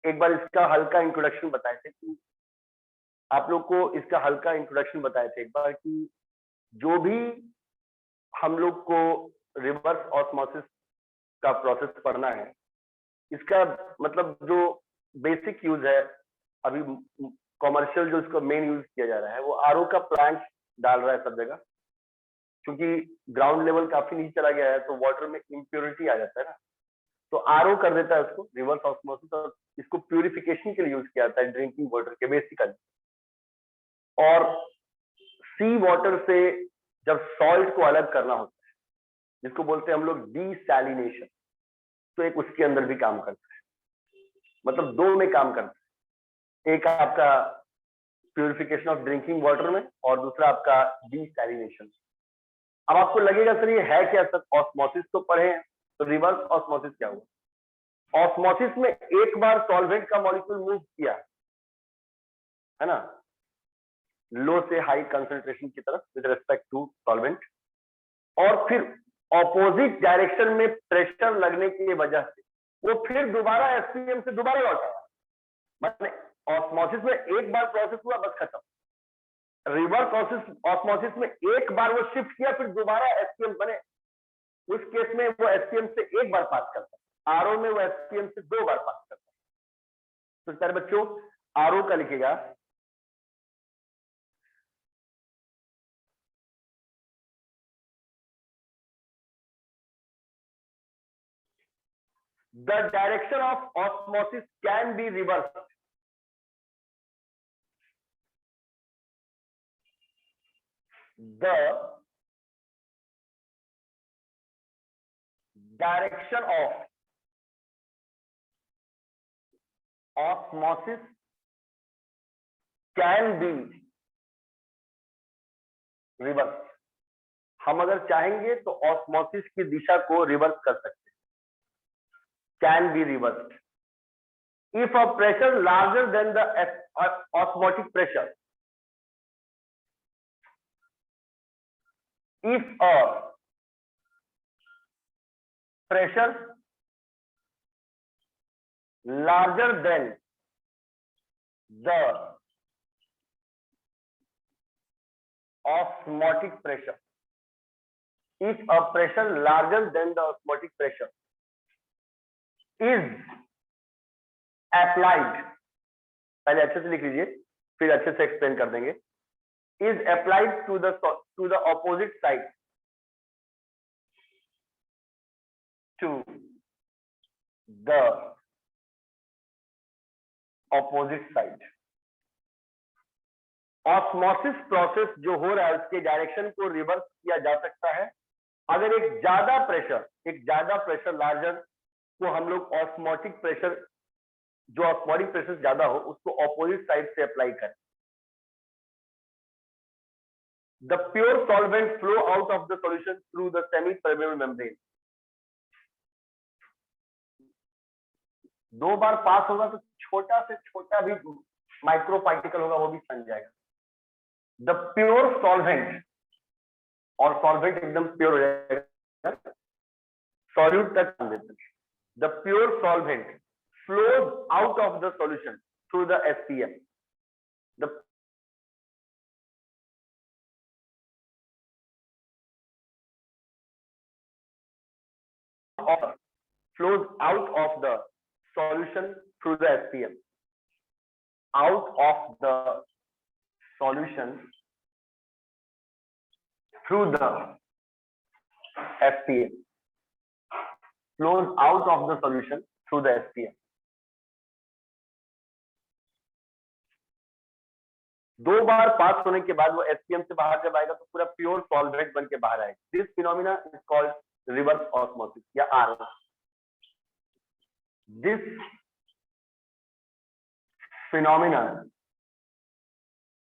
एक बार इसका हल्का इंट्रोडक्शन बताए थे कि आप लोग को इसका हल्का इंट्रोडक्शन बताए थे एक बार कि जो भी हम लोग को रिवर्स ऑस्मोसिस का प्रोसेस पढ़ना है, इसका मतलब जो बेसिक यूज है अभी कॉमर्शियल जो इसका मेन यूज किया जा रहा है वो आरओ का प्लांट डाल रहा है सब जगह, क्योंकि ग्राउंड लेवल काफी नीचे चला गया है तो वाटर में इम्प्योरिटी आ जाता है ना, तो आरओ कर देता है उसको रिवर्स ऑस्मोसिस, और इसको प्यूरिफिकेशन के लिए यूज किया जाता है ड्रिंकिंग वाटर के बेसिकली। और सी वाटर से जब सॉल्ट को अलग करना होता है जिसको बोलते हैं हम लोग डीसैलिनेशन, तो एक उसके अंदर भी काम करता है, मतलब दो में काम करता है, एक आपका प्यूरिफिकेशन ऑफ ड्रिंकिंग वाटर में और दूसरा आपका डीसैलिनेशन। अब आपको लगेगा सर ये है क्या सर, ऑस्मोसिस तो पढ़े हैं, तो रिवर्स ऑस्मोसिस क्या हुआ? ऑस्मोसिस में एक बार सॉल्वेंट का मॉलिक्यूल मूव किया है ना, लो से हाई कंसंट्रेशन की तरफ विद रिस्पेक्ट टू सॉल्वेंट, और फिर ऑपोजिट डायरेक्शन में प्रेशर लगने की वजह से वो फिर दोबारा एसपीएम से दोबारा लौट आया। मतलब ऑस्मोसिस में एक बार प्रोसेस हुआ बस खत्म। रिवर्स ऑस्मोसिस में एक बार वो शिफ्ट किया फिर दोबारा एसपीएम बने, उस केस में वो एसपीएम से एक बार पास करता है, आरओ में वो एसपीएम से दो बार पास करता है। तो सारे बच्चों आरओ का लिखेगा the direction of osmosis can be reversed. The direction of osmosis can be reversed. हम अगर चाहेंगे तो ऑस्मोसिस की दिशा को रिवर्स कर सकते हैं, can be reversed if a pressure larger than the osmotic pressure, if a pressure larger than the osmotic pressure, if a pressure larger than the osmotic pressure is applied, पहले अच्छे से लिख लीजिए फिर अच्छे से एक्सप्लेन कर देंगे, is applied to the opposite side, to the opposite side. Osmosis process जो हो रहा है उसके डायरेक्शन को रिवर्स किया जा सकता है अगर एक ज्यादा प्रेशर लार्जर को हम लोग ऑस्मोटिक प्रेशर, जो ऑस्मोटिक प्रेशर ज्यादा हो उसको ऑपोजिट साइड से अप्लाई करें। The pure solvent flow out of the solution through the semi permeable membrane. दो बार पास होगा तो छोटा से छोटा भी माइक्रो पार्टिकल होगा वो भी बन जाएगा। द प्योर सॉल्वेंट, और सॉल्वेंट एकदम प्योर हो जाएगा, सॉल्यूट तक देते हैं। The pure solvent flows out of the solution through the SPM. The flows out of the solution through the SPM. Out of the solution through the SPM. Flows out of the solution through the SPM. दो बार पास होने के बाद वो SPM से बाहर जब आएगा तो पूरा प्योर सॉल्वेंट बन के बाहर आएगा। This phenomena is called reverse osmosis या RO. This phenomena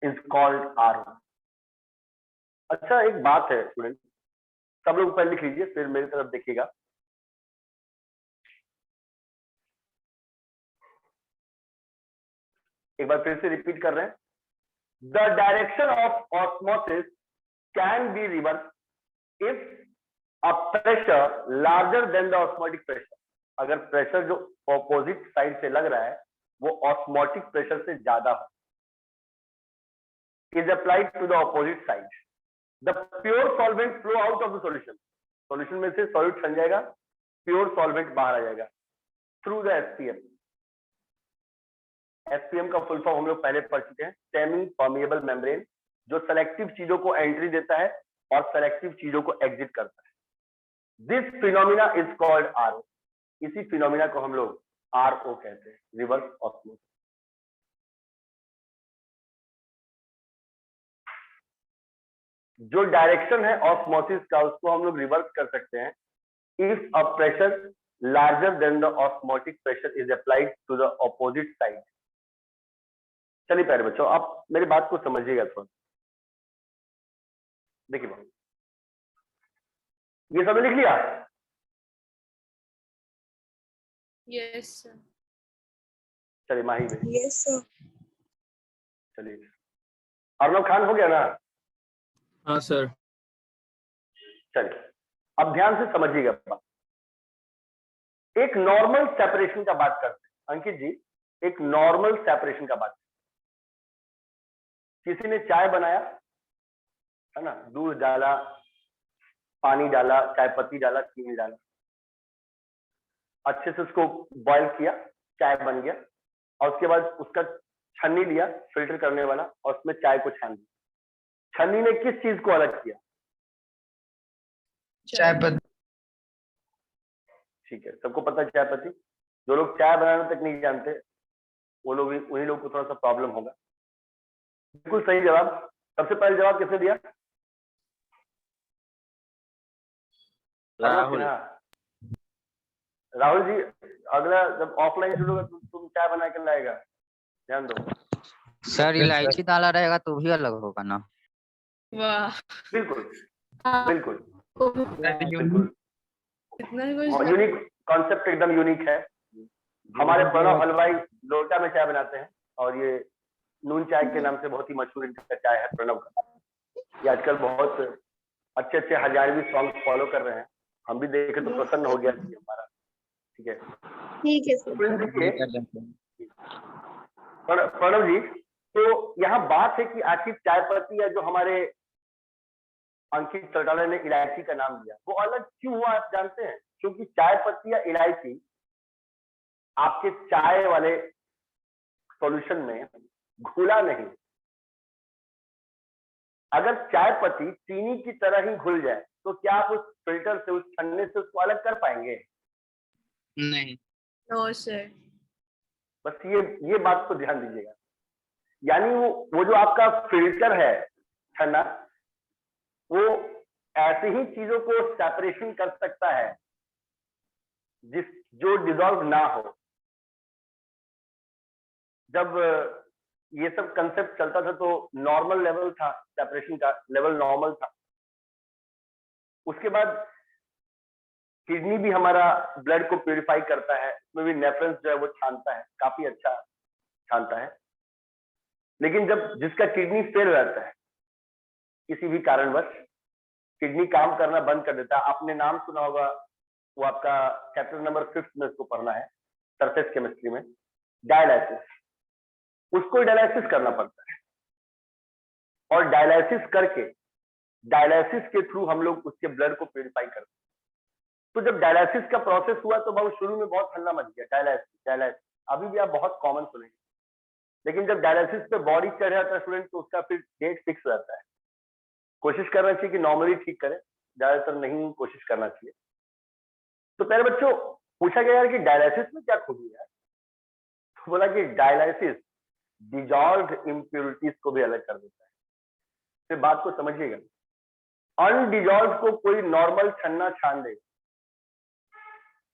is called RO. अच्छा एक बात है स्टूडेंट, सब लोग पहले लिख लीजिए फिर मेरी तरफ देखिएगा। एक बार फिर से रिपीट कर रहे हैं, the direction of osmosis can be reversed if a pressure larger than the osmotic pressure, अगर प्रेशर जो ऑपोजिट साइड से लग रहा है वो ऑस्मोटिक प्रेशर से ज्यादा हो, is applied to the opposite side, the pure solvent flow out of the solution, solution में से सॉल्यूट छन जाएगा, प्योर सॉल्वेंट बाहर आ जाएगा थ्रू द एसपीएम। एसपीएम का फुल फॉर्म हम लोग पहले पढ़ चुके हैं, सेमी परमिएबल मेम्ब्रेन, जो सेलेक्टिव चीजों को एंट्री देता है और सेलेक्टिव चीजों को एग्जिट करता है। This phenomena is called RO, इसी फिनोमिना को हम लोग आरओ कहते हैं, रिवर्स ऑस्मोसिस। जो डायरेक्शन है ऑस्मोसिस का उसको हम लोग रिवर्स कर सकते हैं, if a pressure larger than the osmotic pressure is applied to the opposite side. चलिए प्यारे बच्चों, आप मेरी बात को समझिएगा थोड़ा। देखिए बाबू, ये सब लिख लिया? Yes sir. चलिए माही भाई। Yes sir. चलिए अर्नब खान हो गया ना? हाँ सर। चलिए अब ध्यान से समझिएगा बात। एक नॉर्मल सेपरेशन का बात करते हैं अंकित जी, एक नॉर्मल सेपरेशन का बात करते हैं। किसी ने चाय बनाया है ना, दूध डाला, पानी डाला, चाय पत्ती डाला, चीनी डाला, अच्छे से उसको बॉईल किया, चाय बन गया, और उसके बाद उसका छन्नी लिया फिल्टर करने वाला और उसमें चाय को छान दिया। छन्नी ने किस चीज को अलग किया? चाय पत्ती। ठीक है, सबको पता है चाय पत्ती। जो लोग चाय बनाने तक नहीं जानते वो लोग, उन्हीं लोग को थोड़ा सा प्रॉब्लम होगा। बिल्कुल सही जवाब। सबसे पहले जवाब किसने दिया? राहुल। राहुल जी, अगला जब ऑफलाइन शुरू होगा तो तुम चाय बना के लाएगा, ध्यान दो। सर इलायची डाला रहेगा तो भी अलग होगा ना? वाह, बिल्कुल बिल्कुल बिल्कुल, इतना कुछ यूनिक कॉन्सेप्ट, एकदम यूनिक है। हमारे प्रणव हलवाई लोटा में चाय बनाते हैं और ये नून चाय के नाम से बहुत ही मशहूर इनका चाय है प्रणव का। ये आजकल बहुत अच्छे अच्छे हजारवी सॉन्ग फॉलो कर रहे हैं, हम भी देखे तो प्रसन्न हो गया कि हमारा। ठीक है, ठीक है सर। प्रणव जी, तो यहाँ बात है कि आखिर चाय पत्ती या जो हमारे अंकित चौटाला ने इलायची का नाम दिया वो अलग क्यों हुआ आप जानते हैं? क्योंकि चाय पत्ती या इलायची आपके चाय वाले सॉल्यूशन में घुला नहीं। अगर चाय पत्ती चीनी की तरह ही घुल जाए तो क्या आप उस फिल्टर से, उस छन्ने से उसको अलग कर पाएंगे? नहीं। No sir. बस ये बात को ध्यान दीजिएगा। यानी वो जो आपका फिल्टर है छन्ना, वो ऐसी ही चीजों को सेपरेशन कर सकता है जो डिसॉल्व ना हो। जब ये सब कंसेप्ट चलता था तो नॉर्मल लेवल था, सेपरेशन का लेवल नॉर्मल था। उसके बाद किडनी भी हमारा ब्लड को प्यूरिफाई करता है, उसमें भी नेफ्रॉन्स जो है वो छानता है, काफी अच्छा छानता है। लेकिन जब जिसका किडनी फेल रहता है किसी भी कारणवश, किडनी काम करना बंद कर देता है, आपने नाम सुना होगा, वो आपका चैप्टर नंबर 5 में इसको पढ़ना है, सरफेस केमिस्ट्री में, डायलाइसिस। उसको डायलाइसिस करना पड़ता है और डायलाइसिस करके, डायलाइसिस के थ्रू हम लोग उसके ब्लड को प्यूरिफाई करते हैं। तो जब डायलाइसिस का प्रोसेस हुआ तो बहुत शुरू में बहुत हल्ला मच गया, डायलाइसिस डायलाइसिस, अभी भी आप बहुत कॉमन सुनेंगे। लेकिन जब डायलाइसिस पे बॉडी चढ़ जाता है स्टूडेंट तो उसका फिर डेट फिक्स रहता है। कोशिश करना चाहिए कि नॉर्मली ठीक करें, ज्यादातर नहीं कोशिश करना चाहिए। तो पहले बच्चों पूछा गया यार कि डायलाइसिस में क्या खूबी है, तो बोला कि डायलाइसिस डिजॉल्व्ड इम्प्योरिटीज को भी अलग कर देता है। फिर बात को समझिएगा, अनडिजॉल्व को कोई नॉर्मल छन्ना छान देगा,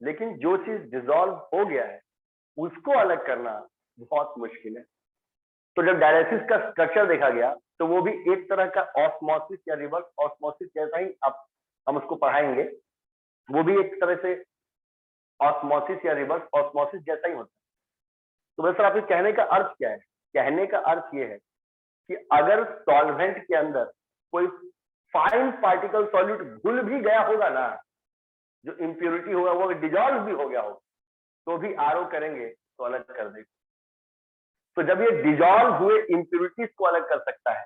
लेकिन जो चीज डिजॉल्व हो गया है उसको अलग करना बहुत मुश्किल है। तो जब डायलाइसिस का स्ट्रक्चर देखा गया तो वो भी एक तरह का ऑस्मोसिस या रिवर्स ऑस्मोसिस जैसा ही, आप हम उसको पढ़ाएंगे, वो भी एक तरह से ऑस्मोसिस या रिवर्स ऑस्मोसिस जैसा ही होता है। तो वैसे आपके कहने का अर्थ क्या है? कहने का अर्थ ये है कि अगर सॉल्वेंट के अंदर कोई फाइन पार्टिकल सॉल्यूट घुल भी गया होगा ना, जो इम्प्योरिटी होगा वो डिजॉल्व भी हो गया होगा, तो भी आरओ करेंगे तो अलग कर देगा। तो जब ये डिजॉल्व हुए इम्प्योरिटीज को अलग कर सकता है,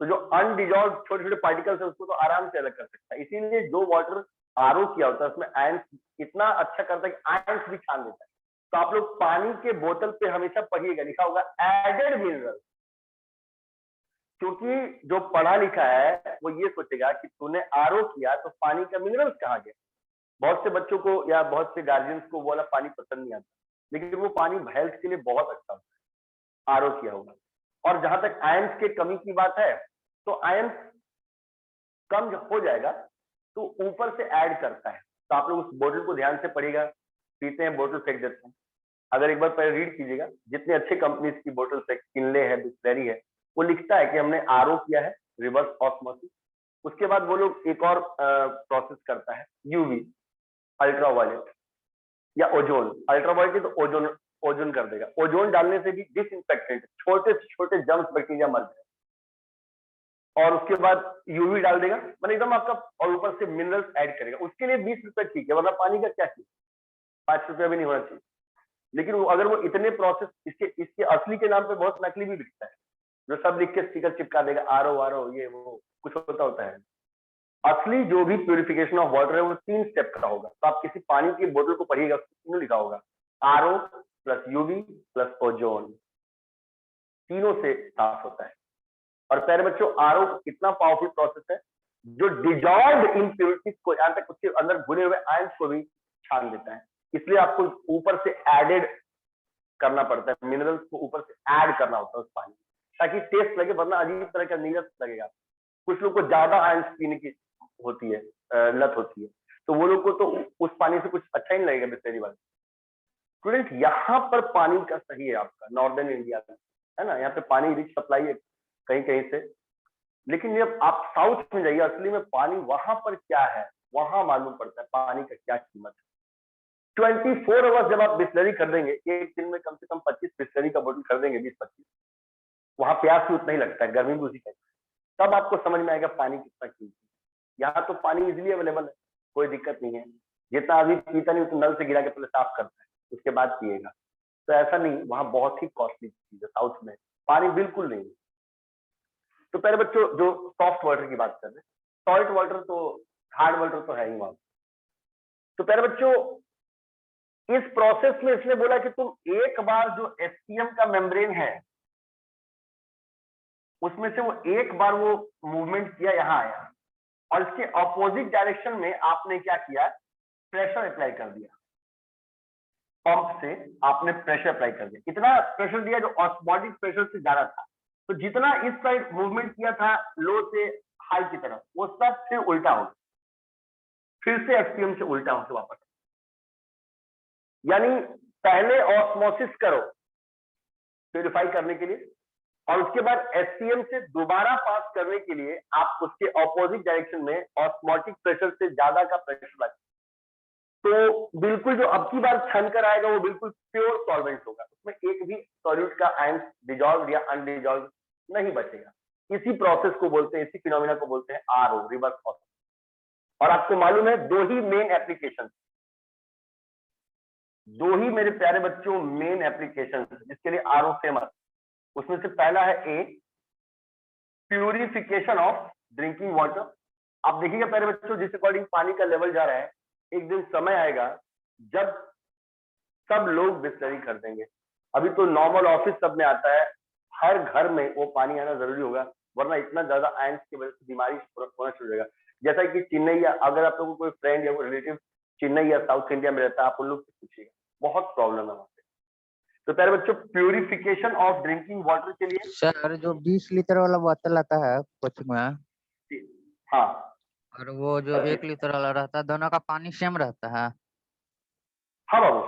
तो जो अनडिजॉल्व छोटे छोटे पार्टिकल्स है उसको तो आराम से अलग कर सकता है। इसीलिए जो वाटर आरओ किया होता है उसमें आयंस इतना अच्छा करता है कि आयंस भी छान देता है। तो आप लोग पानी के बोतल पे हमेशा पढ़िएगा, लिखा होगा एडेड मिनरल, क्योंकि जो पढ़ा लिखा है वो ये सोचेगा कि तूने आरओ किया तो पानी का मिनरल्स कहाँ गया। बहुत से बच्चों को या बहुत से गार्जियंस को वो वाला पानी पसंद नहीं आता, लेकिन वो पानी हेल्थ के लिए बहुत अच्छा होता है आरओ किया होगा। और जहां तक आयंस के कमी की बात है, तो आयंस कम हो जाएगा तो ऊपर से ऐड करता है। तो आप लोग उस बोतल को ध्यान से पढ़िएगा, पीते हैं बोतल फेंक देते हैं। अगर एक बार पहले रीड कीजिएगा, जितने अच्छे कंपनीज की बोतल से, किनले है, बिस्लेरी है, वो लिखता है कि हमने आरओ किया है, रिवर्स ऑस्मोसिस। उसके बाद वो लोग एक और प्रोसेस करता है, यूवी, अल्ट्रावायलेट या ओजोन। अल्ट्रावायलेट तो ओजोन ओजोन कर देगा। ओजोन डालने से भी डिसइंफेक्टेंट छोटे से छोटे जर्म्स बैक्टीरिया मर जाए। और उसके बाद यूवी डाल देगा, मतलब एकदम आपका, और ऊपर से मिनरल्स ऐड करेगा। उसके लिए 20 रुपए ठीक है, वरना पानी का क्या चाहिए, 5 रुपया भी नहीं होना चाहिए। लेकिन अगर वो इतने प्रोसेस, इसके असली के नाम पे बहुत नकली भी बिकता है, जो सब लिख के स्टिकर चिपका देगा, आरओ आरओ ये वो कुछ होता है। असली जो भी प्यूरिफिकेशन ऑफ वाटर है वो 3 स्टेप का होगा। तो आप किसी पानी की बोतल को पढ़िएगा, उसमें लिखा होगा RO plus UV plus ozone, तीनों से साफ होता है। और प्यारे बच्चों, आरओ कितना पावरफुल प्रोसेस है, जो डिजॉल्व इम्प्योरिटीज को, यहां तक उसके अंदर घुले हुए आयंस को भी छान देता है। इसलिए आपको ऊपर से एडेड करना पड़ता है, मिनरल्स को ऊपर से ऐड करना होता है उस पानी में, ताकि टेस्ट लगे, वरना अजीब तरह का नीरस लगेगा। कुछ लोग को ज्यादा आयंस पीने की होती है, लत होती है, तो वो लोग को तो उस पानी से कुछ अच्छा ही नहीं लगेगा बिस्लेरी वाले। स्टूडेंट, यहाँ पर पानी का सही है आपका नॉर्दर्न इंडिया में, है ना, यहाँ पे पानी रिच सप्लाई है कहीं कहीं से। लेकिन जब आप साउथ में जाइए, असली में पानी वहां पर क्या है, वहां मालूम पड़ता है पानी का क्या कीमत है। 24 आवर्स जब आप बिस्लरी खरीदेंगे, एक दिन में कम से कम 25 बिस्लरी का बोतल खरीदेंगे, 20-25, वहां प्यास भी उतना ही लगता है, गर्मी भी उसी टाइप, तब आपको समझ में आएगा पानी कितना कीमती है। यहाँ तो पानी इजिली अवेलेबल है, कोई दिक्कत नहीं है, जितना अभी पीता नहीं उतना नल से गिरा के पहले साफ करता है, उसके बाद पिएगा। तो ऐसा नहीं, वहां बहुत ही कॉस्टली चीज है, साउथ में पानी बिल्कुल नहीं है। तो पहले बच्चों, जो सॉफ्ट वाटर की बात कर रहे हैं, सॉल्ट वाटर तो, हार्ड वाटर तो है ही वहां। तो पहले बच्चों, इस प्रोसेस में इसने बोला कि तुम एक बार जो एसपीएम का मेम्ब्रेन है उसमें से वो एक बार वो मूवमेंट किया, यहां आया, और इसके ऑपोजिट डायरेक्शन में आपने क्या किया, प्रेशर अप्लाई कर दिया। पंप से आपने प्रेशर अप्लाई कर दिया, इतना प्रेशर दिया जो ऑस्मोटिक प्रेशर से ज्यादा था। तो जितना इस साइड मूवमेंट किया था लो से हाई की तरफ, वो सब फिर उल्टा हो, फिर से एसपीएम से उल्टा होकर वापस। यानी पहले ऑस्मोसिस करो प्यूरिफाई करने के लिए, और उसके बाद एसपीएम से दोबारा पास करने के लिए आप उसके ऑपोजिट डायरेक्शन में ऑस्मोटिक प्रेशर से ज्यादा का प्रेशर लगा, तो बिल्कुल जो अब की बार छन कर आएगा वो बिल्कुल प्योर सॉल्वेंट होगा, उसमें एक भी सॉल्यूट का आयंस डिजॉल्व या अनडिजॉल्व नहीं बचेगा। इसी प्रोसेस को बोलते हैं, इसी फिनोमिना को बोलते हैं आरओ, रिवर्स ऑस्मोसिस। और आपको मालूम है, दो ही मेन एप्लीकेशन, दो ही मेरे प्यारे बच्चों मेन एप्लीकेशन जिसके लिए आरओ फेमस। उसमें से पहला है ए, प्यूरिफिकेशन ऑफ ड्रिंकिंग वाटर। आप देखिएगा प्यारे बच्चों, जिस अकॉर्डिंग पानी का लेवल जा रहा है, एक दिन समय आएगा जब सब लोग बिस्लरी खरीदेंगे। अभी तो नॉर्मल ऑफिस सब में आता है, हर घर में वो पानी आना जरूरी होगा, वरना इतना ज्यादा आयंस की वजह से बीमारी होना शुरू हो जाएगा। जैसा कि चेन्नई, या अगर आप लोगों को कोई फ्रेंड या कोई रिलेटिव चेन्नई या साउथ इंडिया में रहता है, आप उन लोग से पूछिएगा, बहुत प्रॉब्लम है वहां पे। तो प्यारे बच्चों, प्यूरिफिकेशन ऑफ ड्रिंकिंग वाटर के लिए सर जो 20 लीटर वाला बोतल आता है कोचिंग में, हाँ, और वो जो 1 लीटर वाला रहता है, दोनों का पानी सेम रहता है? हाँ बाबू,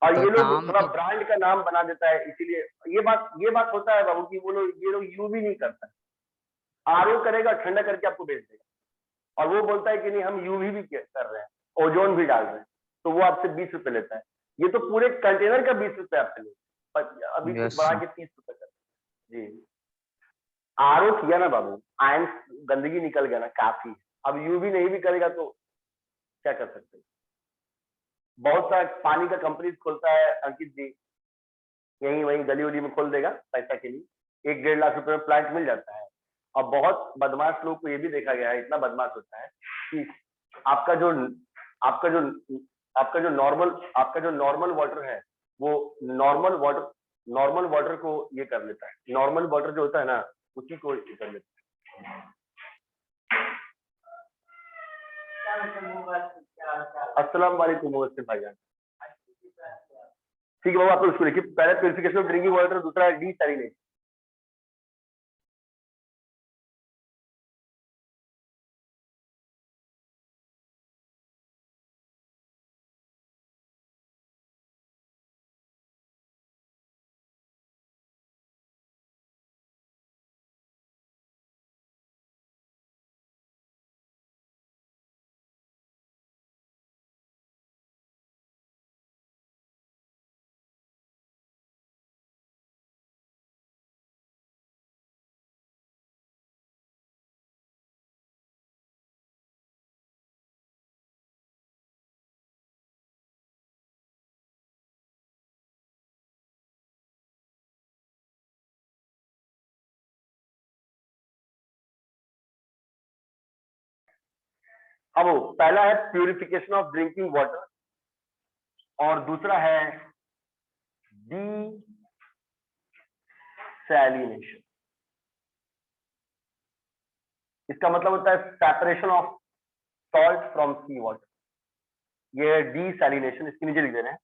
और तो ये लोग दाम थोड़ा तो ब्रांड का नाम बना देता है, इसीलिए ये बात होता है बाबू कि वो लोग, ये लोग यूं भी नहीं करता है, आरओ करेगा, ठंडा करके आपको बेच देगा, और वो बोलता है कि नहीं हम यूवी भी कर रहे हैं, ओजोन भी डाल रहे हैं, तो वो आपसे 20 रुपए लेता है। ये तो पूरे कंटेनर का 20 रुपए आपसे लेता है, अभी यस बढ़ा के 30 रुपए कर जी। आरओ किया ना बाबू, आयंस गंदगी निकल गया ना, काफी। अब यूवी नहीं भी करेगा तो क्या कर सकते हैं। बहुत सारा पानी का कंपनी खोलता है अंकित जी, यहीं वहीं गली उली में खोल देगा पैसा के लिए, 1-1.5 लाख रुपए में प्लांट मिल जाता है। और बहुत बदमाश लोग को ये भी देखा गया है, इतना बदमाश होता है कि आपका जो आपका जो आपका जो नॉर्मल वाटर है वो नॉर्मल वाटर को ये कर लेता है, नॉर्मल वाटर जो होता है ना उसी को ये कर लेता है। अस्सलाम वालेकुम मुवस्सिफ भाईजान। ठीक है बाबा, आप उसको लिखिए, पहला प्यूरिफिकेशन ऑफ ड्रिंकिंग वाटर, दूसरा है डीसैलिनेशन। अब पहला है प्यूरिफिकेशन ऑफ ड्रिंकिंग वाटर और दूसरा है डीसैलिनेशन। इसका मतलब होता है separation of salt from sea water. ये है डीसैलिनेशन, इसके नीचे लिख दे रहे हैं।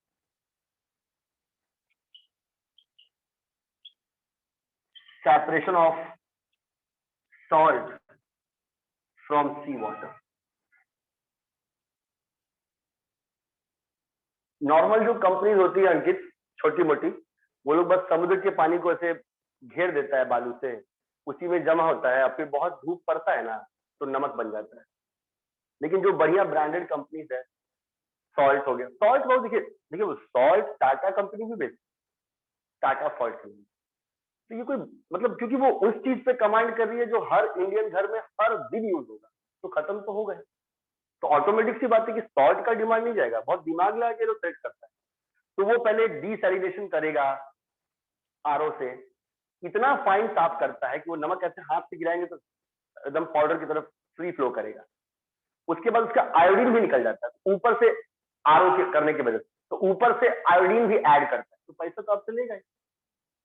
Separation of salt from sea water. Normal जो कंपनीज होती है अंकित, छोटी मोटी, वो लोग बस समुद्र के पानी को ऐसे घेर देता है बालू से, उसी में जमा होता है, और फिर बहुत धूप पड़ता है ना तो नमक बन जाता है। लेकिन जो बढ़िया ब्रांडेड कंपनीज है, सॉल्ट हो गया, सॉल्ट बहुत देखिए वो सॉल्ट टाटा कंपनी भी बेचती, टाटा सॉल्ट कंपनी। तो ये कोई मतलब, क्योंकि वो उस चीज पे कमांड कर रही है जो हर इंडियन घर में हर दिन यूज होगा, तो खत्म तो हो गए, तो ऑटोमेटिक सी बात है कि सॉल्ट का डिमांड नहीं जाएगा। बहुत दिमाग लगा के जो सेट करता है, तो वो पहले डीसैलिनेशन करेगा आरओ से, इतना फाइन साफ करता है कि वो नमक ऐसे हाथ से गिराएंगे तो एकदम पाउडर की तरफ फ्री फ्लो करेगा। उसके बाद उसका आयोडीन भी निकल जाता है ऊपर से, आरओ के करने की वजह से, तो ऊपर से आयोडीन भी ऐड करता है, तो पैसा तो आपसे लेगा ही।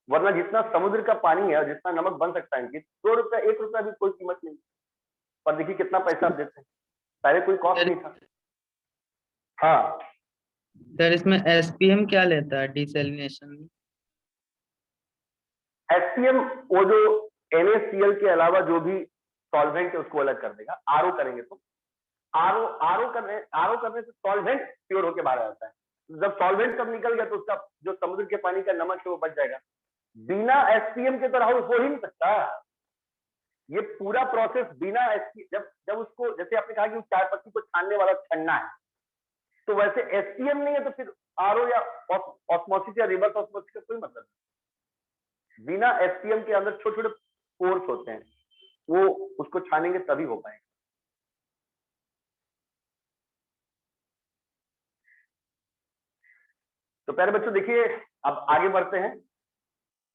वरना जितना समुद्र का पानी है, जितना नमक बन सकता है इनकी, 2 रुपया 1 रुपया भी कोई कीमत नहीं, पर देखिए कितना पैसा आप देते हैं, पहले कोई कॉस्ट नहीं था। हाँ सर, इसमें एसपीएम क्या लेता है डिसैलिनेशन में? एसपीएम वो जो NaCl के अलावा जो भी सॉल्वेंट है उसको अलग कर देगा। आरओ करेंगे तो आरओ करने से सॉल्वेंट प्योर होके बाहर आ जाता है। जब सॉल्वेंट सब निकल गया तो उसका जो समुद्र के पानी का नमक है वो बच जाएगा। बिना एसपीएम के तो राहुल हो ही नहीं सकता। ये पूरा प्रोसेस बिना जब उसको, जैसे आपने कहा कि चाय पत्ती को छानने वाला छन्ना है, तो वैसे एसपीएम नहीं है तो फिर आरओ या ऑस्मोसिस या रिवर्स ऑस्मोसिस का कोई मतलब नहीं। बिना एसपीएम के अंदर छोटे छोटे पोर्स होते हैं, वो उसको छानेंगे तभी हो पाएगा। तो प्यारे बच्चों देखिए, अब आगे बढ़ते हैं।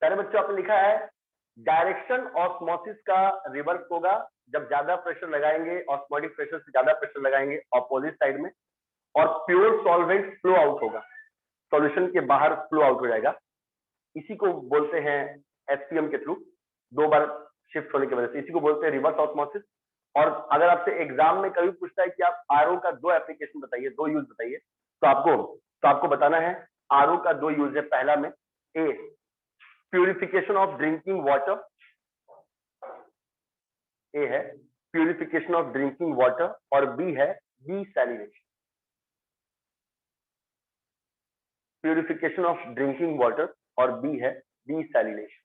प्यारे बच्चों, आपने लिखा है डायरेक्शन ऑस्मोसिस का रिवर्स होगा जब ज्यादा प्रेशर लगाएंगे, ऑस्मोटिक प्रेशर से ज्यादा प्रेशर लगाएंगे ऑपोजिट साइड में, और प्योर सॉल्वेंट फ्लो आउट होगा, सॉल्यूशन के बाहर फ्लो आउट हो जाएगा। इसी को बोलते हैं एसपीएम के थ्रू 2 बार शिफ्ट होने की वजह से, इसी को बोलते हैं रिवर्स ऑस्मोसिस। और अगर आपसे एग्जाम में कभी पूछता है कि आप आरओ का 2 एप्लीकेशन बताइए, 2 यूज बताइए, तो आपको बताना है आरओ का 2 यूज है। पहला में ए प्यूरिफिकेशन ऑफ ड्रिंकिंग वाटर, ए है प्यूरिफिकेशन ऑफ ड्रिंकिंग वाटर, और बी है desalination. Purification of drinking water और बी है डीसैलिनेशन।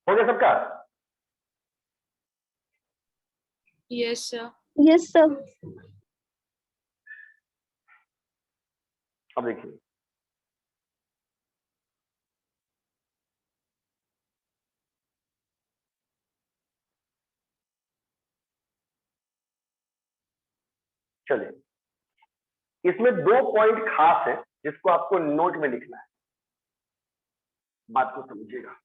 हो गया सबका? Yes, sir. Yes, sir. अब देखिए, चलिए इसमें 2 पॉइंट खास है जिसको आपको नोट में लिखना है। बात को समझिएगा।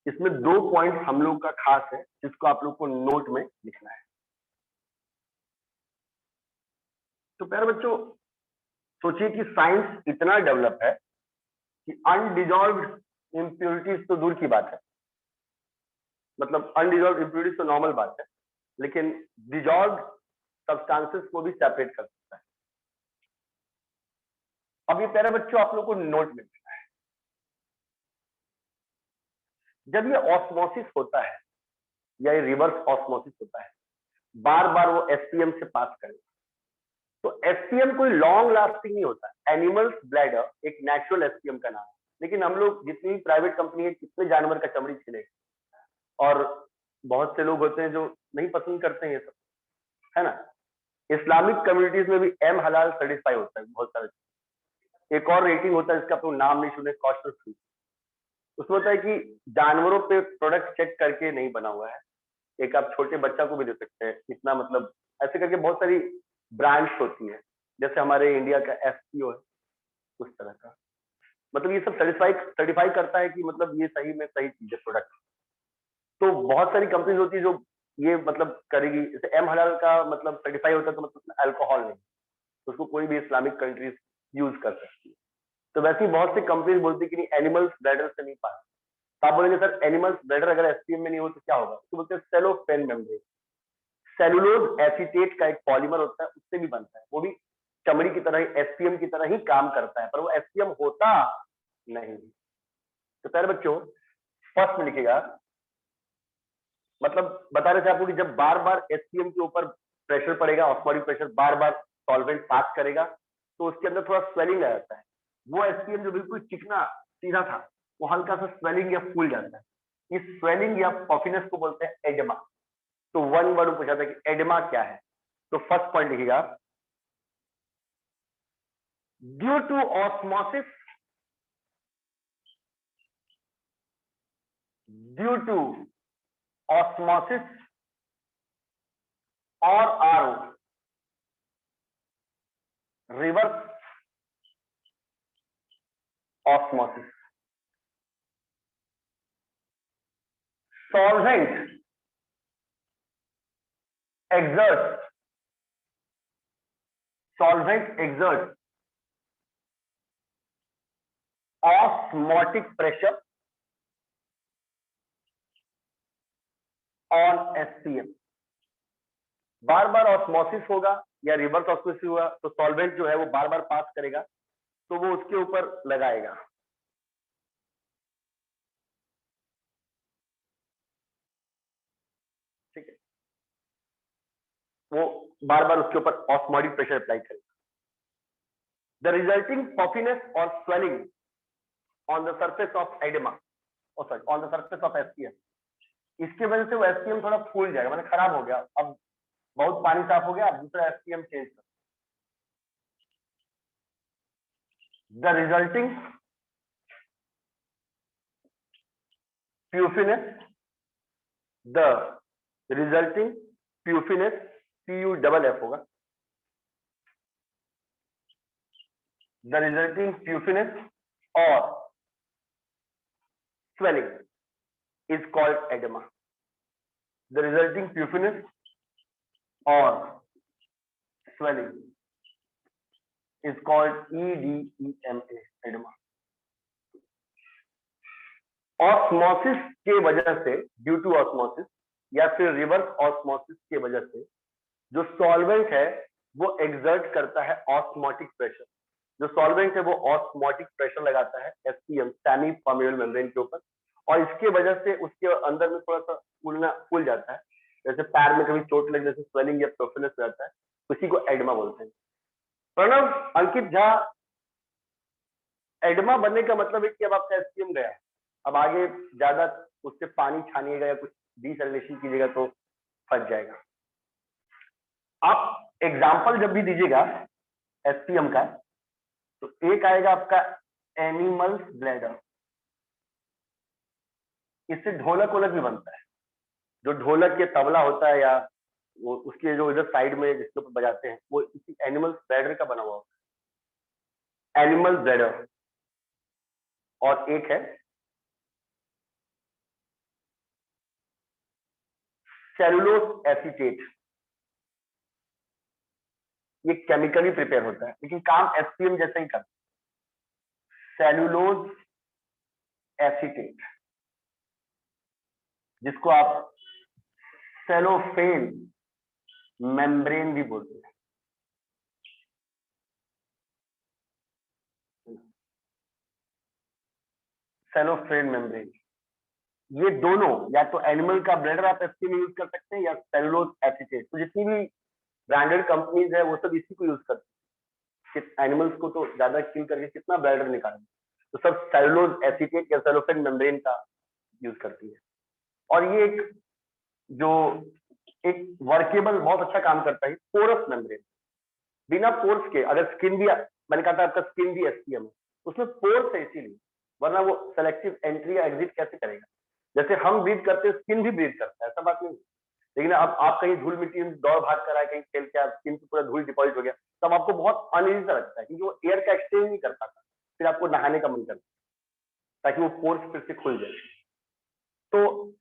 इसमें 2 पॉइंट हम लोग का खास है जिसको आप लोग को नोट में लिखना है। तो प्यारे बच्चों, सोचिए कि साइंस इतना डेवलप है कि अनडिजॉल्व्ड इम्प्योरिटीज तो दूर की बात है, मतलब अनडिजॉल्व्ड इम्प्योरिटीज तो नॉर्मल बात है, लेकिन डिजॉल्व्ड सब्सटेंसेस को भी सेपरेट कर सकता है। अब ये प्यारे बच्चों आप लोग को नोट में लिखना है। जब ये ऑस्मोसिस होता है या ये रिवर्स ऑस्मोसिस होता है, बार बार वो एसपीएम से पास करेगा, तो एसपीएम कोई लॉन्ग लास्टिंग नहीं होता। एनिमल्स ब्लैडर एक नेचुरल एसपीएम का नाम है, लेकिन हम लोग जितनी प्राइवेट कंपनी है कितने जानवर का चमड़ी छिलेगा, और बहुत से लोग होते हैं जो नहीं पसंद करते हैं ये सब, है ना। इस्लामिक कम्युनिटीज में भी एम हलाल सर्टिफाई होता है बहुत सारे। एक और रेटिंग होता है जिसका आप लोग नाम नहीं सुने, कॉस्टर फ्री। उसमें होता है कि जानवरों पे प्रोडक्ट चेक करके नहीं बना हुआ है, एक आप छोटे बच्चा को भी दे सकते हैं इतना, मतलब ऐसे करके बहुत सारी ब्रांड्स होती है, जैसे हमारे इंडिया का एफपीओ है उस तरह का। मतलब ये सब सर्टिफाई करता है कि मतलब ये सही में सही चीज है प्रोडक्ट। तो बहुत सारी कंपनीज होती है जो ये मतलब करेगी। जैसे एम हलाल का मतलब सर्टिफाई होता है तो मतलब अल्कोहल नहीं, तो उसको कोई भी इस्लामिक कंट्रीज यूज कर सकती है। तो वैसे ही बहुत सी कंपनीज बोलती है कि नहीं एनिमल्स ब्लैडर से नहीं पास। तो आप बोलेंगे सर एनिमल्स ब्लैडर अगर एसपीएम में नहीं हो तो क्या होगा, तो बोलते हैं सेलोफेन मेम्ब्रेन। सेलुलोज एसीटेट का एक पॉलीमर होता है, उससे भी बनता है, वो भी चमड़ी की तरह ही एसपीएम की तरह ही काम करता है, पर वो एसपीएम होता नहीं। तो प्यारे बच्चों, फर्स्ट में लिखिएगा, मतलब बता रहे थे आपको कि जब बार बार एसपीएम के ऊपर प्रेशर पड़ेगा, ऑस्मोटिक प्रेशर बार बार सॉल्वेंट पास करेगा, तो उसके अंदर थोड़ा स्वेलिंग आ जाता है। वो एसपीएम जो बिल्कुल चिकना सीधा था, वो हल्का सा स्वेलिंग या फूल जाता है। इस स्वेलिंग या पफिनेस को बोलते हैं एडेमा। तो 1 वर्ड पूछा था कि एडेमा क्या है, तो फर्स्ट पॉइंट लिखिएगा, due to osmosis, due to osmosis और RO, reverse osmosis, solvent exerts osmotic pressure on SPM। बार बार ऑस्मोसिस होगा या रिवर्स ऑस्मोसिस होगा तो सॉल्वेंट जो है वो बार बार पास करेगा, तो वो उसके ऊपर लगाएगा। ठीक है, वो बार बार उसके ऊपर ऑस्मोटिक प्रेशर अप्लाई करेगा। द रिजल्टिंग पफिनेस और swelling on the surface of oedema, on the surface of SPM, इसकी वजह से वो एसपीएम थोड़ा फूल जाएगा, मतलब खराब हो गया, अब बहुत पानी साफ हो गया, अब दूसरा एसपीएम चेंज कर। The resulting puffiness, the resulting puffiness, PUFF होगा, the resulting puffiness or swelling is called edema। the resulting puffiness or swelling is called EDEMA, edema। Osmosis के वजह से, ड्यू टू ऑस्मोसिस या फिर रिवर्स ऑस्मोसिस के वजह से जो सॉल्वेंट है वो एक्सर्ट करता है ऑस्मोटिक प्रेशर। जो सॉल्वेंट है वो ऑस्मोटिक प्रेशर लगाता है एसपीएम, सेमी परमेबल मेम्ब्रेन के ऊपर, और इसके वजह से उसके अंदर में थोड़ा सा फूल जाता है। जैसे पैर में कभी चोट लग जैसे स्वेलिंग या प्रोफिनेस हो जाता है, उसी को एडमा बोलते हैं। प्रणव अंकित झा, एडमा बनने का मतलब है कि अब आपका एसपीएम गया, अब आगे ज्यादा उससे पानी छानिएगा या कुछ डिसैलिनेशन कीजिएगा तो फंस जाएगा। आप एग्जाम्पल जब भी दीजिएगा एसपीएम का, तो एक आएगा आपका एनिमल ब्लैडर, इससे ढोलक वोलक भी बनता है। जो ढोलक के तबला होता है या वो उसके जो इधर साइड में जिसके ऊपर बजाते हैं वो इसी एनिमल ब्लैडर का बना हुआ होता है, एनिमल ब्लैडर। और एक है सेलुलोज एसीटेट, ये केमिकली प्रिपेयर होता है लेकिन काम एसपीएम जैसा ही करता है। सेलुलोज एसीटेट, जिसको आप सेलोफेन मेम्ब्रेन भी बोलते हैं। सेलोफेन मेम्ब्रेन, ये दोनों या तो एनिमल का ब्लैडर आप एसपीएम में यूज कर सकते हैं या सेलुलोज एसीटेट। तो जितनी भी ब्रांडेड कंपनीज है वो सब इसी को यूज करते हैं। एनिमल्स को तो ज्यादा किल करके कितना ब्लैडर निकालेंगे, तो सब सेलुलोज एसीटेट या सेलोफेन मेम्ब्रेन का यूज करती है। और ये एक वर्केबल बहुत अच्छा काम करता है, पोरस मेम्ब्रेन। बिना पोर्स के, अगर स्किन भी, मैंने कहा था आपका स्किन भी एसपीएम है, उसमें पोर्स है इसीलिए, वरना वो सेलेक्टिव एंट्री या एग्जिट कैसे करेगा। जैसे हम ब्रीथ करते हैं स्किन भी ब्रीथ करता है, ऐसा बात नहीं। लेकिन अब आप कहीं धूल मिट्टी में दौड़ भाग कर आए, कहीं खेल के स्किन पे पूरा धूल डिपॉजिट हो गया, तब आपको बहुत अनइजी सा लगता है क्योंकि वो एयर का एक्सचेंज नहीं कर पाता, फिर आपको नहाने का मन करता है ताकि वो पोर्स फिर से खुल जाए। तो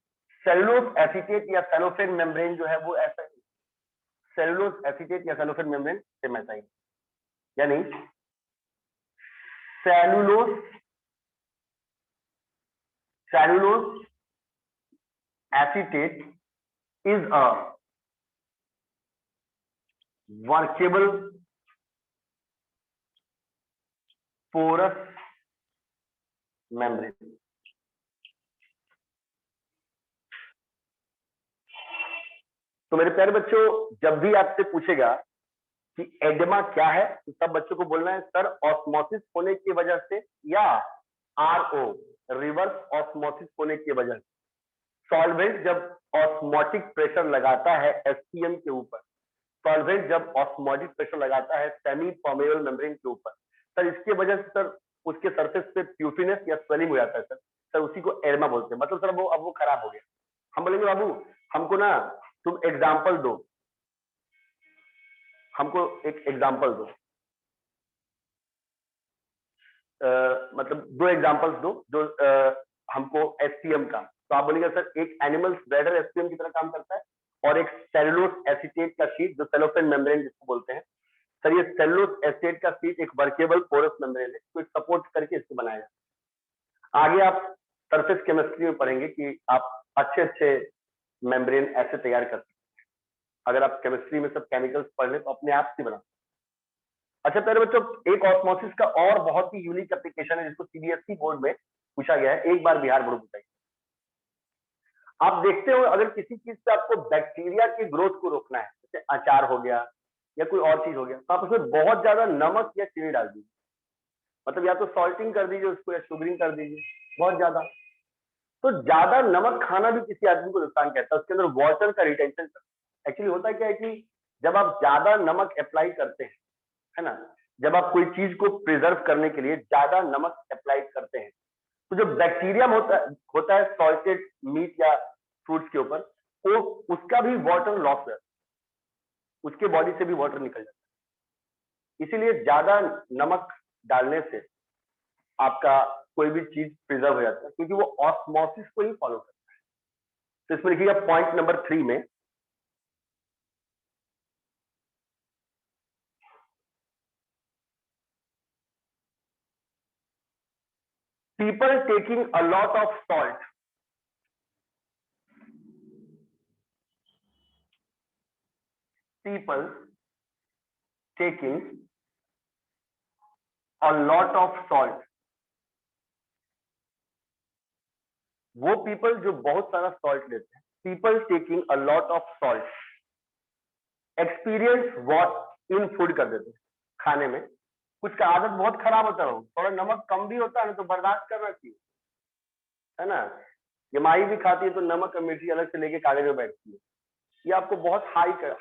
सेलुलोज एसीटेट या सेलोफेन मेम्ब्रेन जो है वो ऐसा ही, सेलुलोज एसीटेट या सेलोफेन मेम्ब्रेन सेम ऐसा ही, यानी cellulose acetate is a workable porous membrane। तो मेरे प्यारे बच्चों, जब भी आपसे पूछेगा कि एडेमा क्या है तो सब बच्चों को बोलना है सर ऑस्मोसिस होने की वजह से या आरओ रिवर्स ऑस्मोसिस होने की वजह से। सॉल्वेंट जब ऑस्मोटिक प्रेशर लगाता है एसपीएम के ऊपर, सॉल्वेंट जब ऑस्मोटिक प्रेशर लगाता है सेमी परमेबल मेम्ब्रेन के ऊपर, सर इसके वजह से सर उसके सरफेस पे प्यूफिनेस या स्वेलिंग हो जाता है सर उसी को एडेमा बोलते हैं। मतलब सर वो अब वो खराब हो गया। हम बोलेंगे बाबू हमको ना तुम एग्जाम्पल दो, हमको एक एग्जाम्पल दो, मतलब दो एग्जाम्पल्स दो जो हमको एसपीएम का। तो आप बोलिएगा सर एक एनिमल ब्लैडर एसपीएम की तरह काम करता है और एक सेलुलोज एसीटेट का शीट जो सेलोफेन मेम्ब्रेन जिसको बोलते हैं। सर ये सेलुलोज एसीटेट का शीट एक वर्केबल पोरस मेम्ब्रेन है, तो एक सपोर्ट करके इसको बनाया जाए। आगे आप सरफेस केमिस्ट्री में पढ़ेंगे कि आप अच्छे अच्छे मेम्ब्रेन ऐसे तैयार कर सकते हैं। अगर आप केमिस्ट्री में सब केमिकल्स पढ़ ले तो अपने आप से बना। अच्छा प्यारे बच्चों, एक ऑस्मोसिस का और बहुत ही यूनिक एप्लीकेशन है जिसको सीबीएसई बोर्ड में पूछा गया है, एक बार बिहार बोर्ड पूछा गया। आप देखते हो अगर किसी चीज से आपको बैक्टीरिया की ग्रोथ को रोकना है, जैसे अचार हो गया या कोई और चीज हो गया, तो आप उसमें बहुत ज्यादा नमक या चीनी डाल दीजिए। मतलब या तो सॉल्टिंग कर दीजिए उसको या शुगरिंग कर दीजिए बहुत ज्यादा। तो ज्यादा नमक खाना भी किसी आदमी को नुकसान करता है, उसके अंदर वाटर का रिटेंशन। एक्चुअली होता क्या है कि जब आप ज्यादा नमक अप्लाई करते हैं, है ना, जब आप कोई चीज को प्रिजर्व करने के लिए ज्यादा नमक अप्लाई करते हैं तो जो बैक्टीरियम होता है सॉल्टेड मीट या फ्रूट्स के ऊपर, वो उसका भी वाटर लॉस है, उसके बॉडी से भी वाटर निकल जाता है। इसीलिए ज्यादा नमक डालने से आपका कोई भी चीज प्रिजर्व हो जाता है क्योंकि वो ऑस्मोसिस को ही फॉलो करता है। तो इसमें लिखिएगा पॉइंट नंबर 3 में, people taking a lot of salt, people taking a lot of salt, वो पीपल जो बहुत सारा सॉल्ट लेते हैं, people taking a lot of salt experience what in food कर देते हैं खाने में। कुछ का आदत बहुत खराब होता है, थोड़ा नमक कम भी होता है ना तो बर्दाश्त करना चाहिए, है ना। ये माही भी खाती है तो नमक और मिर्ची अलग से लेके कागज में बैठती है, ये आपको बहुत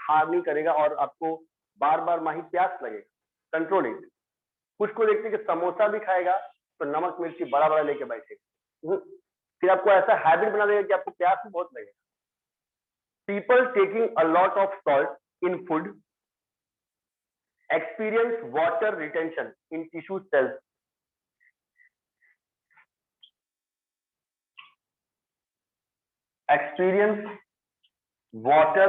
हार्म करेगा और आपको बार बार माही प्यास लगेगा। Control it. कुछ को देखते कि समोसा भी खाएगा तो नमक मिर्ची बड़ा बड़ा लेके बैठेगा, फिर आपको ऐसा हैबिट बना देगा कि आपको प्यास भी बहुत लगेगा। people taking a lot of salt in food experience water retention in tissue cells. Experience water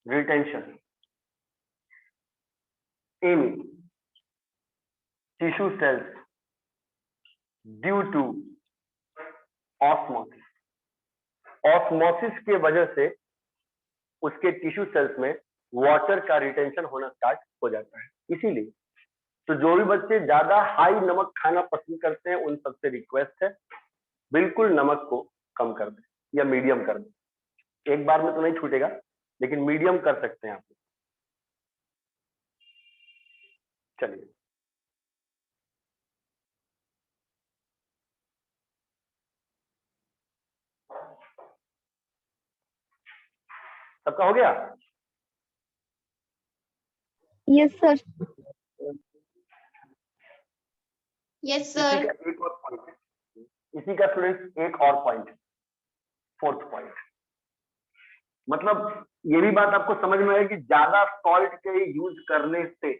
retention in tissue cells due to osmosis. Osmosis के वजह से उसके टिश्यू सेल्स में वाटर का रिटेंशन होना स्टार्ट हो जाता है। इसीलिए तो जो भी बच्चे ज्यादा हाई नमक खाना पसंद करते हैं उन सबसे रिक्वेस्ट है बिल्कुल नमक को कम कर दें या मीडियम कर दें। एक बार में तो नहीं छूटेगा लेकिन मीडियम कर सकते हैं आप। चलिए सबका हो गया? Yes sir. Yes, इसी sir. का एक और पॉइंट है, इसी का स्टूडेंट एक और पॉइंट, फोर्थ पॉइंट, मतलब ये भी बात आपको समझ में आए कि ज्यादा सॉल्ट के यूज करने से,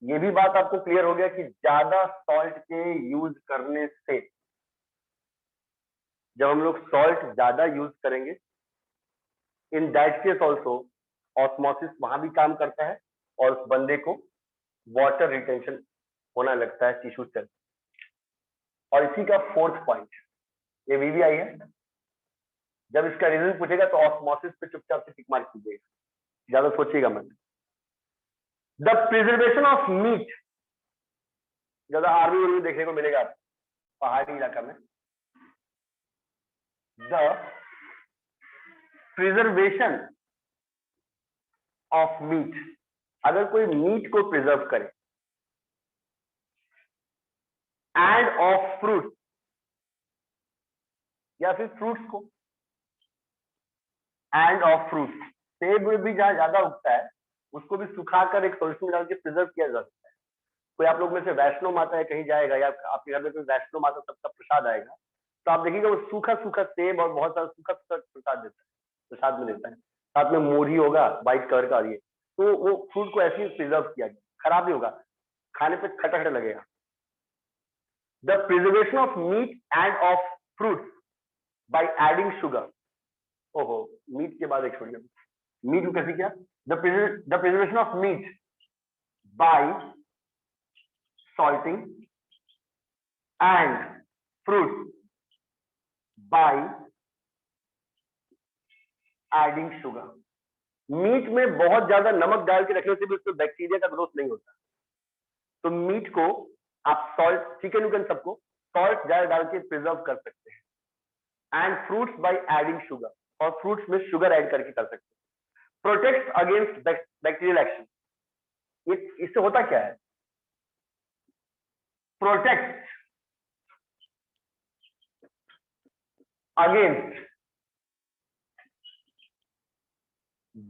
ये भी बात आपको क्लियर हो गया कि ज्यादा सॉल्ट के यूज करने से, जब हम लोग सॉल्ट ज्यादा यूज करेंगे in that case also osmosis वहां भी काम करता है और उस बंदे को वाटर रिटेंशन होना लगता है टिश्यू सेल। और इसी का फोर्थ पॉइंट ये वीवीआई है। जब इसका रीजन पूछेगा तो ऑस्मोसिस पे चुपचाप से टिक मार कीजिएगा, ज्यादा सोचिएगा मत। द प्रिजर्वेशन ऑफ मीट, ज्यादा आर्मी में देखने को मिलेगा पहाड़ी इलाका में। द प्रिजर्वेशन ऑफ मीट, अगर कोई मीट को प्रिजर्व करे, एंड ऑफ फ्रूट, या फिर फ्रूट्स को, एंड ऑफ फ्रूट, सेब भी जहां ज्यादा उगता है उसको भी सुखाकर एक सोल्यूशन डाल के प्रिजर्व किया जा सकता है। कोई आप लोग में से वैष्णो माता है कहीं जाएगा या आपके घर में कोई वैष्णो माता सबका प्रसाद आएगा तो आप देखिएगा वो सूखा सूखा सेब और बहुत सारा सूखा सूखा प्रसाद देता है, प्रसाद में देता है, साथ में मोरी होगा व्हाइट कलर का। ये तो वो फ्रूट को ऐसे ही प्रिजर्व किया गया, खराब नहीं होगा, खाने पे खट्टा खट्टा लगेगा। The preservation of meat and of fruit by adding sugar. ओहो, मीट के बाद एक छोड़िए, मीट को कैसे किया? The preservation of meat by salting and fruit by adding sugar। Meat में बहुत ज्यादा नमक डाल के रखने से भी उसमें बैक्टीरिया का ग्रोथ नहीं होता, तो मीट को आप सॉल्ट, चिकन विकन सबको सॉल्ट ज्यादा डाल के प्रिजर्व कर सकते हैं। And fruits by adding sugar, और फ्रूट्स में शुगर ऐड करके कर सकते हैं। प्रोटेक्ट अगेंस्ट बैक्टीरियल एक्शन, इससे होता क्या है? प्रोटेक्ट अगेंस्ट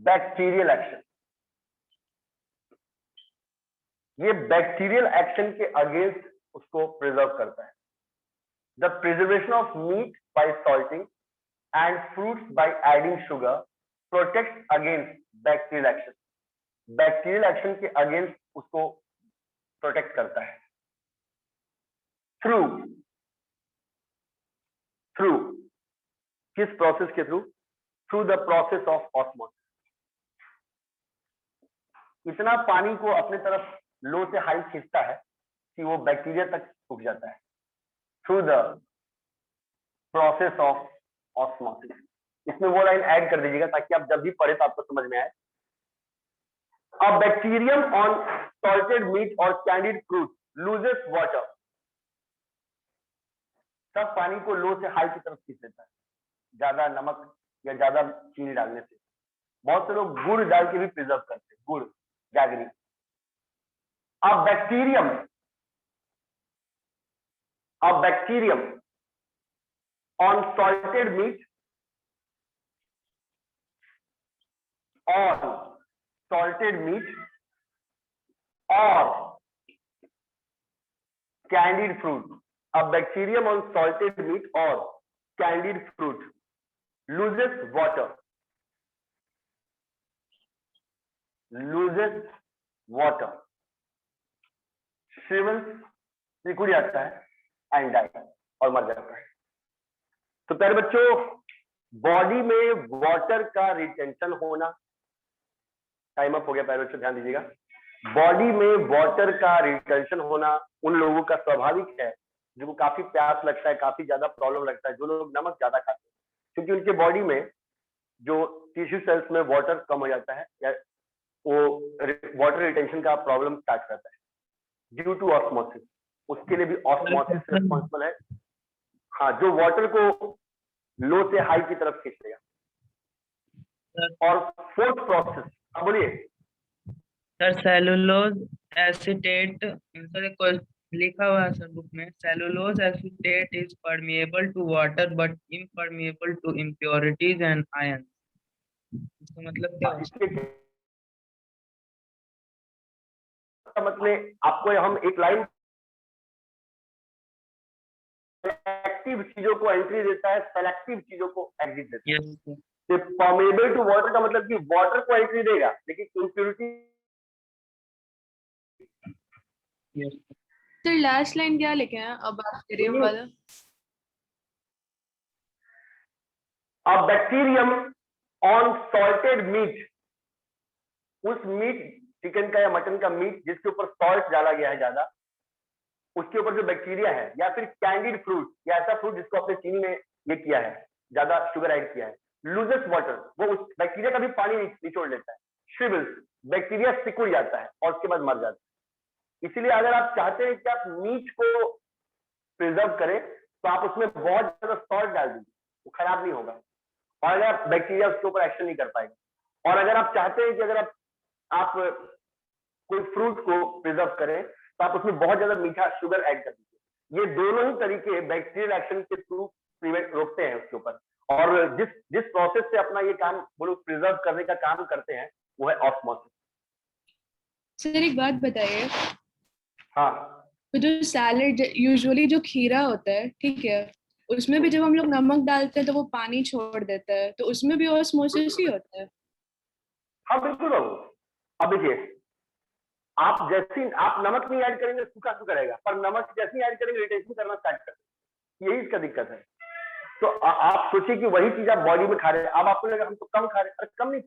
बैक्टीरियल एक्शन, ये बैक्टीरियल एक्शन के अगेंस्ट उसको प्रिजर्व करता है। The preservation of meat by salting and fruits by adding sugar protect against bacterial action, bacterial action के अगेंस्ट उसको प्रोटेक्ट करता है। थ्रू किस प्रोसेस के through? Through the process of osmosis. इतना पानी को अपने तरफ लो से हाई खींचता है कि वो बैक्टीरिया तक सूख जाता है। Through the process of osmosis. इसमें वो लाइन ऐड कर दीजिएगा ताकि आप जब भी पढ़े तो आपको समझ में आए। A bacterium on salted meat और कैंडिड फ्रूट लूजेस वाटर, सब पानी को लो से हाई की तरफ खींच लेता है ज्यादा नमक या ज्यादा चीनी डालने से। बहुत से लोग गुड़ डाल के भी प्रिजर्व करते हैं, गुड़, जैगरी। अब बैक्टीरियम ऑन सॉल्टेड मीट और candied fruit, a bacterium on salted meat or candied fruit loses water, loses water, shrivels, सिकुड़ जाता है एंड डाई, और मर जाता है। तो प्यारे बच्चों, बॉडी में वाटर का रिटेंशन होना, टाइम अप हो गया प्यारे बच्चों, ध्यान दीजिएगा। बॉडी में वाटर का रिटेंशन होना उन लोगों का स्वाभाविक है जिनको काफी प्यास लगता है, काफी ज्यादा प्रॉब्लम लगता है, जो लोग नमक ज्यादा खाते हैं, क्योंकि उनके बॉडी में जो टिश्यू सेल्स में वाटर कम हो जाता है या वो वाटर रिटेंशन का प्रॉब्लम स्टार्ट करता है ड्यू टू ऑस्मोसिस। उसके लिए भी ऑस्मोसिस रिस्पॉन्सिबल है, हाँ, जो वाटर को लो से हाई की तरफ खींच देगा। और फोर्थ प्रोसेस, हाँ बोलिए सर सेलुलोज एसीटेट, सर लिखा हुआ है सर बुक में, cellulose acetate is permeable to water but impermeable to impurities and ion. इसका मतलब क्या है? मतलब आपको हम एक लाइन, एक्टिव चीजों को एंट्री देता है, सेलेक्टिव चीजों को एग्जिट देता है। Yes sir. तो परमेबल टू वाटर का मतलब कि वाटर को एंट्री देगा लेकिन impurity. Yes sir last line क्या लिखे हैं अब बैक्टीरियम वाला? A bacterium on salted meat, उस मीट, चिकन का या मटन का मीट जिसके ऊपर सॉल्ट डाला गया है ज्यादा, उसके ऊपर जो बैक्टीरिया है, या फिर कैंडिड फ्रूट या ऐसा फ्रूट जिसको आपने चीनी में ये किया है, ज्यादा शुगर ऐड किया है, लूजेस वाटर, वो उस बैक्टीरिया का भी पानी निचोड़ लेता है। श्रिवल्स, बैक्टीरिया सिकुड़ जाता है और उसके बाद मर जाता है। इसीलिए अगर आप चाहते हैं कि आप मीट को प्रिजर्व करें तो आप उसमें बहुत ज्यादा सॉल्ट डाल दीजिए, वो खराब नहीं होगा और अगर बैक्टीरिया उसके ऊपर एक्शन नहीं कर पाएगा। और अगर आप चाहते हैं कि अगर आप कोई फ्रूट को प्रिजर्व करें तो आप उसमें बहुत ज्यादा मीठा शुगर ऐड कर दीजिए। ये दोनों ही तरीके बैक्टीरियल एक्शन के थ्रू रोकते हैं उसके ऊपर। और जिस प्रोसेस से अपना ये काम वो लोग प्रिजर्व करने का काम करते हैं वो है ऑस्मोसिस। सर एक बात बताइए, हाँ, तो जो सैलेड यूजुअली जो खीरा होता है, ठीक है, उसमें भी जब हम लोग नमक डालते हैं तो वो पानी छोड़ देता है, तो उसमें भी ऑस्मोसिस ही होता है? हाँ बिल्कुल बाबू। अब देखिए, आप जैसे आप नमक नहीं ऐड करेंगे सूखा सूखा रहेगा, पर नमक जैसे ही ऐड करेंगे रिटेंशन करना स्टार्ट कर देगा। यही इसका दिक्कत है। तो आप सोचिए कि वही चीज आप बॉडी में खा रहे हैं, अब आपको लगा हम तो कम खा रहे हैं, अरे कम नहीं,